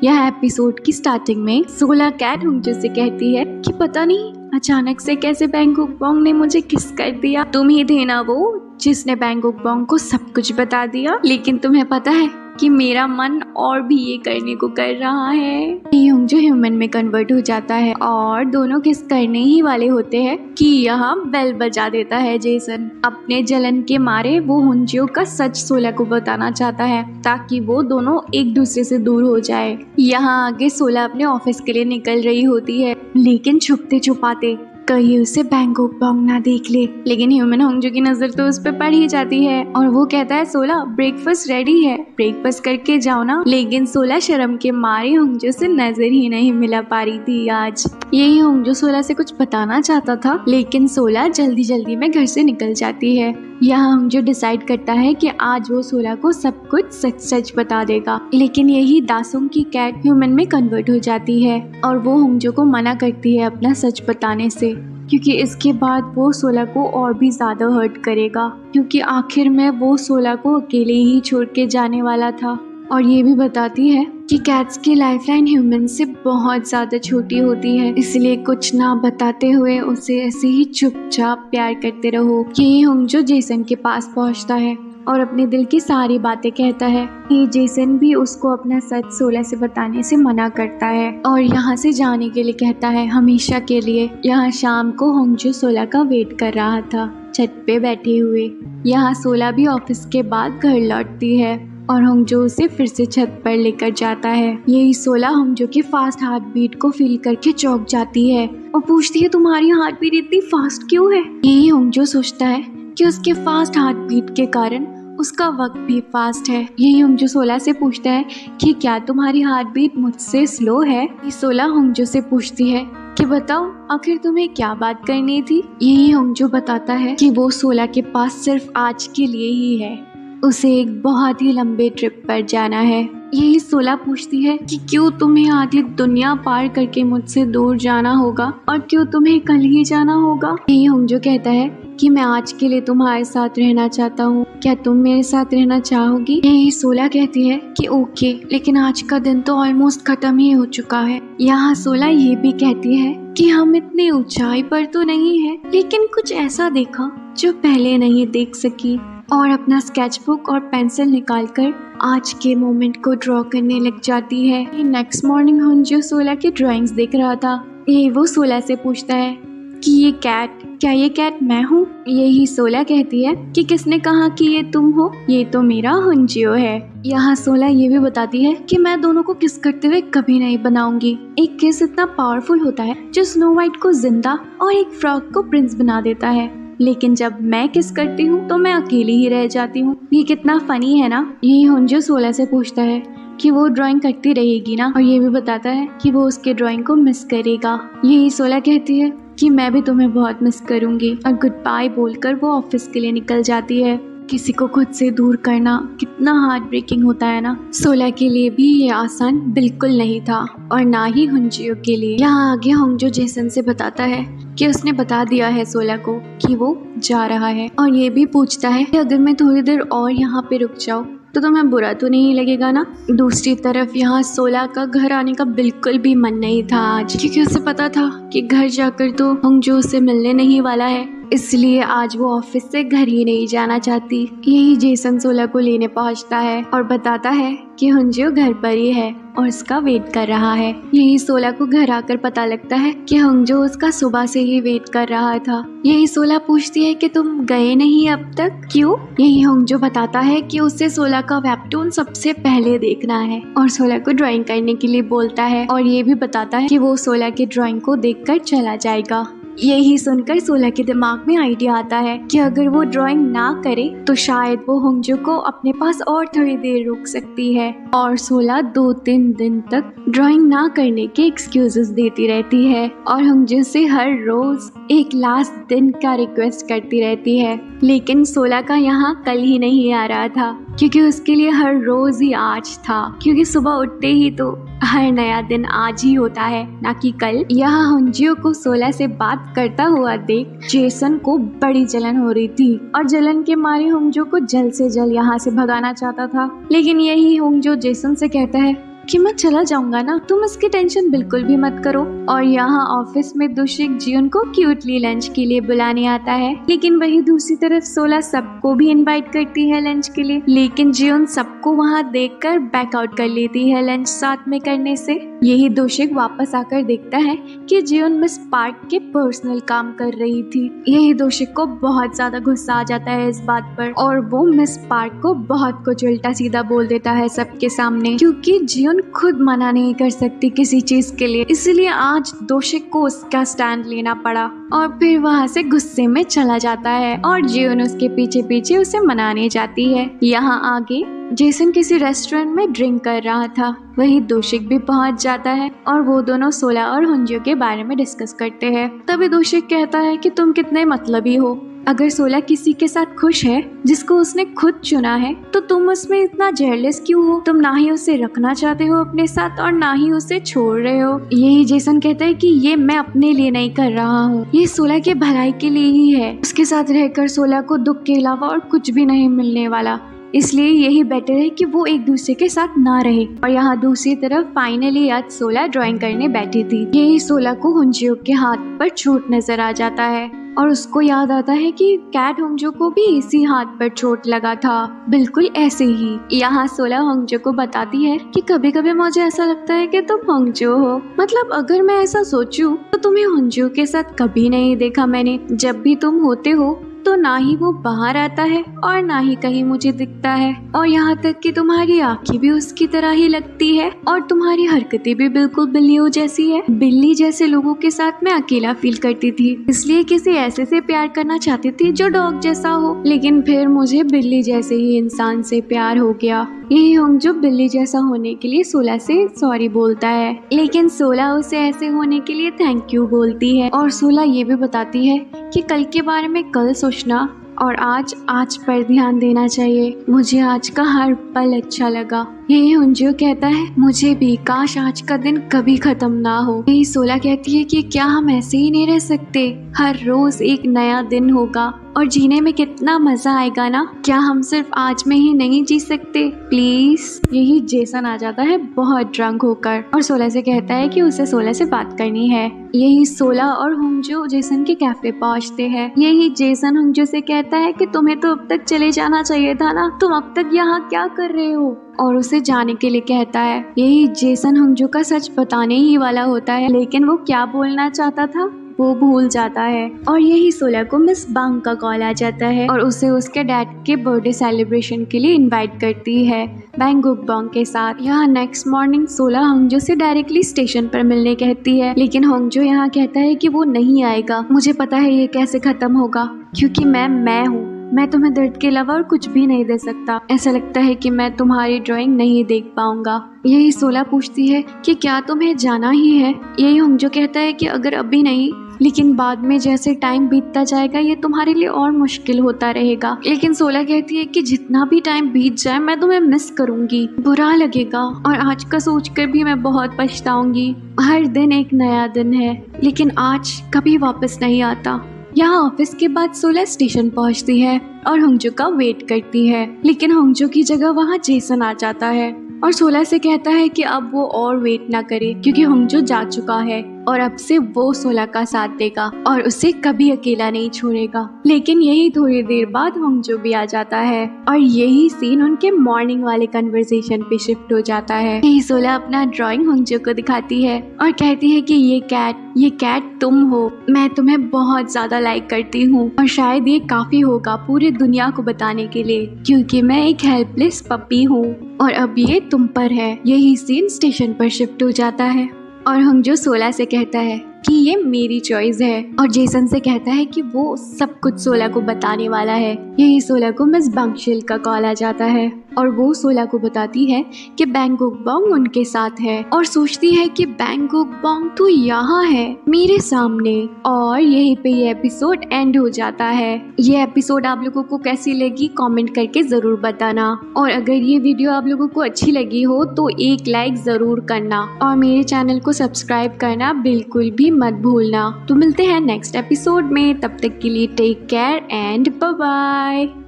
यह एपिसोड की स्टार्टिंग में सोला कैट हुंजो से कहती है कि पता नहीं अचानक से कैसे बैंगुक बॉन्ग ने मुझे किस कर दिया। तुम ही थे ना वो जिसने बैंगुक बॉन्ग को सब कुछ बता दिया। लेकिन तुम्हें पता है कि मेरा मन और भी ये करने को कर रहा है। हुंजो ह्यूमन में कन्वर्ट हो जाता है और दोनों किस करने ही वाले होते हैं कि यहाँ बेल बजा देता है जेसन। अपने जलन के मारे वो हुंजो का सच सोला को बताना चाहता है ताकि वो दोनों एक दूसरे से दूर हो जाए। यहाँ आगे सोला अपने ऑफिस के लिए निकल रही होती है, लेकिन छुपते छुपाते कहीं उसे बैंगुक बॉन्ग ना देख ले। लेकिन ह्यूमन हुंजो की नजर तो उस पर पड़ ही जाती है और वो कहता है सोला ब्रेकफास्ट रेडी है, ब्रेकफास्ट करके जाओ ना। लेकिन सोला शर्म के मारे हुंजो से नजर ही नहीं मिला पा रही थी आज। यही हुंजो सोला से कुछ बताना चाहता था, लेकिन सोला जल्दी जल्दी में घर से निकल जाती है। यहाँ हुंजो डिसाइड करता है कि आज वो सोला को सब कुछ सच सच बता देगा। लेकिन यही दासुंग की कैट ह्यूमन में कन्वर्ट हो जाती है और वो हुंजो को मना करती है अपना सच बताने से, क्योंकि इसके बाद वो सोला को और भी ज्यादा हर्ट करेगा, क्योंकि आखिर में वो सोला को अकेले ही छोड़ के जाने वाला था। और ये भी बताती है कि कैट्स की लाइफलाइन ह्यूमन से बहुत ज्यादा छोटी होती है, इसलिए कुछ ना बताते हुए उसे ऐसे ही चुपचाप प्यार करते रहो। यही हुंजो जेसन के पास पहुंचता है और अपने दिल की सारी बातें कहता है। ये जेसन भी उसको अपना सच सोला से बताने से मना करता है और यहाँ से जाने के लिए कहता है हमेशा के लिए। यहाँ शाम को हुंजो सोला का वेट कर रहा था छत पे बैठे हुए। यहाँ सोला भी ऑफिस के बाद घर लौटती है और हुंजो उसे फिर से छत पर लेकर जाता है। यही सोला हुंजो के फास्ट हार्ट बीट को फील करके चौंक जाती है और पूछती है तुम्हारी हार्ट बीट इतनी फास्ट क्यों है। यही हुंजो सोचता है कि उसके फास्ट हार्ट बीट के कारण उसका वक्त भी फास्ट है। यही हुंजो सोला से पूछता है कि क्या तुम्हारी हार्ट बीट मुझसे स्लो है। सोला हुंजो से पूछती है कि बताओ आखिर तुम्हें क्या बात करनी थी। यही हुंजो बताता है कि वो सोला के पास सिर्फ आज के लिए ही है, उसे एक बहुत ही लंबे ट्रिप पर जाना है। यही सोला पूछती है कि क्यों तुम्हें आधी दुनिया पार करके मुझसे दूर जाना होगा और क्यों तुम्हें कल ही जाना होगा। यही हुंजो कहता है कि मैं आज के लिए तुम्हारे साथ रहना चाहता हूँ, क्या तुम मेरे साथ रहना चाहोगी। यही सोला कहती है कि ओके, लेकिन आज का दिन तो ऑलमोस्ट खत्म ही हो चुका है। यहाँ सोला ये भी कहती है कि हम इतनी ऊंचाई पर तो नहीं है, लेकिन कुछ ऐसा देखा जो पहले नहीं देख सकी। और अपना स्केचबुक और पेंसिल निकालकर आज के मोमेंट को ड्रॉ करने लग जाती है। नेक्स्ट मॉर्निंग हुंजो सोला की ड्राइंग्स देख रहा था। यही वो सोला से पूछता है कि ये कैट, क्या ये कैट मैं हूँ। यही सोला कहती है कि किसने कहा कि ये तुम हो, ये तो मेरा हुंजो है। यहाँ सोला ये भी बताती है कि मैं दोनों को किस करते हुए कभी नहीं बनाऊंगी। एक किस इतना पावरफुल होता है जो स्नो वाइट को जिंदा और एक फ्रॉग को प्रिंस बना देता है, लेकिन जब मैं किस करती हूँ तो मैं अकेली ही रह जाती हूँ। ये कितना फनी है ना। यही हुंजो सोला से पूछता है कि वो ड्राइंग करती रहेगी ना, और ये भी बताता है कि वो उसके ड्राइंग को मिस करेगा। यही सोला कहती है कि मैं भी तुम्हें बहुत मिस करूंगी और गुड बाय बोलकर वो ऑफिस के लिए निकल जाती है। किसी को खुद से दूर करना कितना हार्ट ब्रेकिंग होता है ना। सोला के लिए भी ये आसान बिल्कुल नहीं था और ना ही हुंजो के लिए। यहाँ आगे हुंजो जेसन से बताता है कि उसने बता दिया है सोला को कि वो जा रहा है, और ये भी पूछता है कि अगर मैं थोड़ी देर और यहाँ पे रुक जाऊँ तो तुम्हें बुरा तो नहीं लगेगा ना। दूसरी तरफ यहाँ सोला का घर आने का बिल्कुल भी मन नहीं था आज, क्योंकि उसे पता था कि घर जाकर तो हुंजो उसे मिलने नहीं वाला है, इसलिए आज वो ऑफिस से घर ही नहीं जाना चाहती। यही जेसन सोला को लेने पहुंचता है और बताता है कि हुंजो घर पर ही है और उसका वेट कर रहा है। यही सोला को घर आकर पता लगता है कि हुंजो उसका सुबह से ही वेट कर रहा था। यही सोला पूछती है कि तुम गए नहीं अब तक, क्यों। यही हुंजो बताता है कि उसे सोला का वेबटून सबसे पहले देखना है और सोला को ड्राइंग करने के लिए बोलता है, और ये भी बताता है कि वो सोला की ड्राइंग को देखकर चला जाएगा। यही सुनकर सोला के दिमाग में आइडिया आता है कि अगर वो ड्राइंग ना करे तो शायद वो हुंजो को अपने पास और थोड़ी देर रोक सकती है। और सोला 2-3 दिन तक ड्राइंग ना करने के एक्सक्यूजेस देती रहती है और हुंजो से हर रोज एक लास्ट दिन का रिक्वेस्ट करती रहती है। लेकिन सोला का यहाँ कल ही नहीं आ रहा था, क्योंकि उसके लिए हर रोज ही आज था, क्योंकि सुबह उठते ही तो हर नया दिन आज ही होता है, ना कि कल। यहाँ हुंजो को सोला से बात करता हुआ देख जेसन को बड़ी जलन हो रही थी और जलन के मारे हुंजो को जल्द से जल्द यहाँ से भगाना चाहता था। लेकिन यही हुंजो जेसन से कहता है कि मैं चला जाऊंगा ना, तुम इसकी टेंशन बिल्कुल भी मत करो। और यहाँ ऑफिस में दुशिक जियोन को क्यूटली लंच के लिए बुलाने आता है, लेकिन वही दूसरी तरफ सोला सबको भी इनवाइट करती है लंच के लिए, लेकिन जियोन सबको वहाँ देखकर बैकआउट कर लेती है लंच साथ में करने से। यही दोशिक वापस आकर देखता है कि जियोन मिस पार्क के पर्सनल काम कर रही थी। यही दोशिक को बहुत ज्यादा गुस्सा आ जाता है इस बात पर, और वो मिस पार्क को बहुत कुछ उल्टा सीधा बोल देता है सबके सामने, क्योंकि जियोन खुद मना नहीं कर सकती किसी चीज के लिए, इसलिए आज दोशिक को उसका स्टैंड लेना पड़ा। और फिर वहाँ से गुस्से में चला जाता है और जियोन उसके पीछे पीछे उसे मनाने जाती है। यहाँ आगे जेसन किसी रेस्टोरेंट में ड्रिंक कर रहा था, वही दोशिक भी पहुंच जाता है और वो दोनों सोला और हुंजो के बारे में डिस्कस करते हैं। तभी दोशिक कहता है कि तुम कितने मतलबी हो, अगर सोला किसी के साथ खुश है जिसको उसने खुद चुना है तो तुम उसमें इतना जेलस क्यों हो? तुम ना ही उसे रखना चाहते हो अपने साथ और ना ही उसे छोड़ रहे हो। यही जेसन कहता है कि ये मैं अपने लिए नहीं कर रहा हूँ, ये सोला के भलाई के लिए ही है। उसके साथ रहकर सोला को दुख के अलावा और कुछ भी नहीं मिलने वाला, इसलिए यही बेटर है कि वो एक दूसरे के साथ ना रहे। और यहाँ दूसरी तरफ फाइनली आज सोला ड्राइंग करने बैठी थी। यही सोला को हुंजो के हाथ पर चोट नजर आ जाता है और उसको याद आता है कि कैट हुंजो को भी इसी हाथ पर चोट लगा था, बिल्कुल ऐसे ही। यहाँ सोला हुंजो को बताती है कि कभी कभी मुझे ऐसा लगता है कि तुम हुंजो हो, मतलब अगर मैं ऐसा सोचूं तो तुम्हें हुंजो के साथ कभी नहीं देखा मैंने। जब भी तुम होते हो तो ना ही वो बाहर आता है और ना ही कहीं मुझे दिखता है, और यहाँ तक कि तुम्हारी आंखें भी उसकी तरह ही लगती है और तुम्हारी हरकतें भी बिल्कुल बिल्लियों जैसी है। बिल्ली जैसे लोगों के साथ मैं अकेला फील करती थी, इसलिए किसी ऐसे से प्यार करना चाहती थी जो डॉग जैसा हो, लेकिन फिर मुझे बिल्ली जैसे ही इंसान से प्यार हो गया। यही हुंजो बिल्ली जैसा होने के लिए सोला से सॉरी बोलता है, लेकिन सोला उसे ऐसे होने के लिए थैंक यू बोलती है। और सोला ये भी बताती है कि कल के बारे में कल सोचना और आज पर ध्यान देना चाहिए। मुझे आज का हर पल अच्छा लगा। यही हुंजो कहता है मुझे भी, काश आज का दिन कभी खत्म ना हो। यही सोला कहती है कि क्या हम ऐसे ही नहीं रह सकते, हर रोज एक नया दिन होगा और जीने में कितना मजा आएगा ना, क्या हम सिर्फ आज में ही नहीं जी सकते प्लीज। यही जेसन आ जाता है बहुत ड्रंक होकर और सोला से कहता है कि उसे सोला से बात करनी है। यही सोला और हुंजो जेसन के कैफे पहुंचते हैं। यही जेसन हुंजो से कहता है कि तुम्हें तो अब तक चले जाना चाहिए था ना, तुम अब तक यहाँ क्या कर रहे हो, और उसे जाने के लिए कहता है। यही जेसन हुंजो का सच बताने ही वाला होता है, लेकिन वो क्या बोलना चाहता था वो भूल जाता है। और यही सोला को मिस बांग का कॉल आ जाता है और उसे उसके डैड के बर्थडे सेलिब्रेशन के लिए इनवाइट करती है बैंगुक बॉन्ग के साथ। यहाँ नेक्स्ट मॉर्निंग सोला हुंजो से डायरेक्टली स्टेशन पर मिलने कहती है, लेकिन हुंजो यहाँ कहता है कि वो नहीं आएगा। मुझे पता है ये कैसे खत्म होगा, क्योंकि मैं हूँ, मैं तुम्हें दर्द के अलावा और कुछ भी नहीं दे सकता। ऐसा लगता है कि मैं तुम्हारी ड्राइंग नहीं देख पाऊंगा। यही सोला पूछती है कि क्या तुम्हें जाना ही है। यही हुंजो कहता है कि अगर अभी नहीं, लेकिन बाद में जैसे टाइम बीतता जाएगा ये तुम्हारे लिए और मुश्किल होता रहेगा। लेकिन सोला कहती है कि जितना भी टाइम बीत जाए मैं तुम्हें मिस करूंगी, बुरा लगेगा और आज का सोचकर भी मैं बहुत पछताऊंगी। हर दिन एक नया दिन है, लेकिन आज कभी वापस नहीं आता। यहाँ ऑफिस के बाद सोला स्टेशन पहुँचती है और हुंजो का वेट करती है, लेकिन हुंजो की जगह वहाँ जेसन आ जाता है और सोला से कहता है कि अब वो और वेट ना करे, क्योंकि हुंजो जा चुका है और अब से वो सोला का साथ देगा और उसे कभी अकेला नहीं छोड़ेगा। लेकिन यही थोड़ी देर बाद हुंजो भी आ जाता है और यही सीन उनके मॉर्निंग वाले कन्वर्सेशन पे शिफ्ट हो जाता है। यही सोला अपना ड्राइंग हुंजो को दिखाती है और कहती है कि ये कैट तुम हो, मैं तुम्हें बहुत ज्यादा लाइक करती हूँ और शायद ये काफी होगा पूरी दुनिया को बताने के लिए, क्योंकि मैं एक हेल्पलेस पपी हूँ और अब ये तुम पर है। यही सीन स्टेशन पर शिफ्ट हो जाता है और हुंजो सोला से कहता है कि ये मेरी चॉइस है और जेसन से कहता है कि वो सब कुछ सोला को बताने वाला है। यही सोला को मिस बांगशिल का कॉल आ जाता है और वो सोला को बताती है कि बैंगुक बॉन्ग उनके साथ है और सोचती है कि बैंगुक बॉन्ग तो यहाँ है मेरे सामने। और यहीं पे ये एपिसोड एंड हो जाता है। ये एपिसोड आप लोगों को कैसी लगी कमेंट करके जरूर बताना, और अगर ये वीडियो आप लोगों को अच्छी लगी हो तो एक लाइक जरूर करना और मेरे चैनल को सब्सक्राइब करना बिल्कुल भी मत भूलना। तो मिलते हैं नेक्स्ट एपिसोड में, तब तक के लिए take care and bye bye.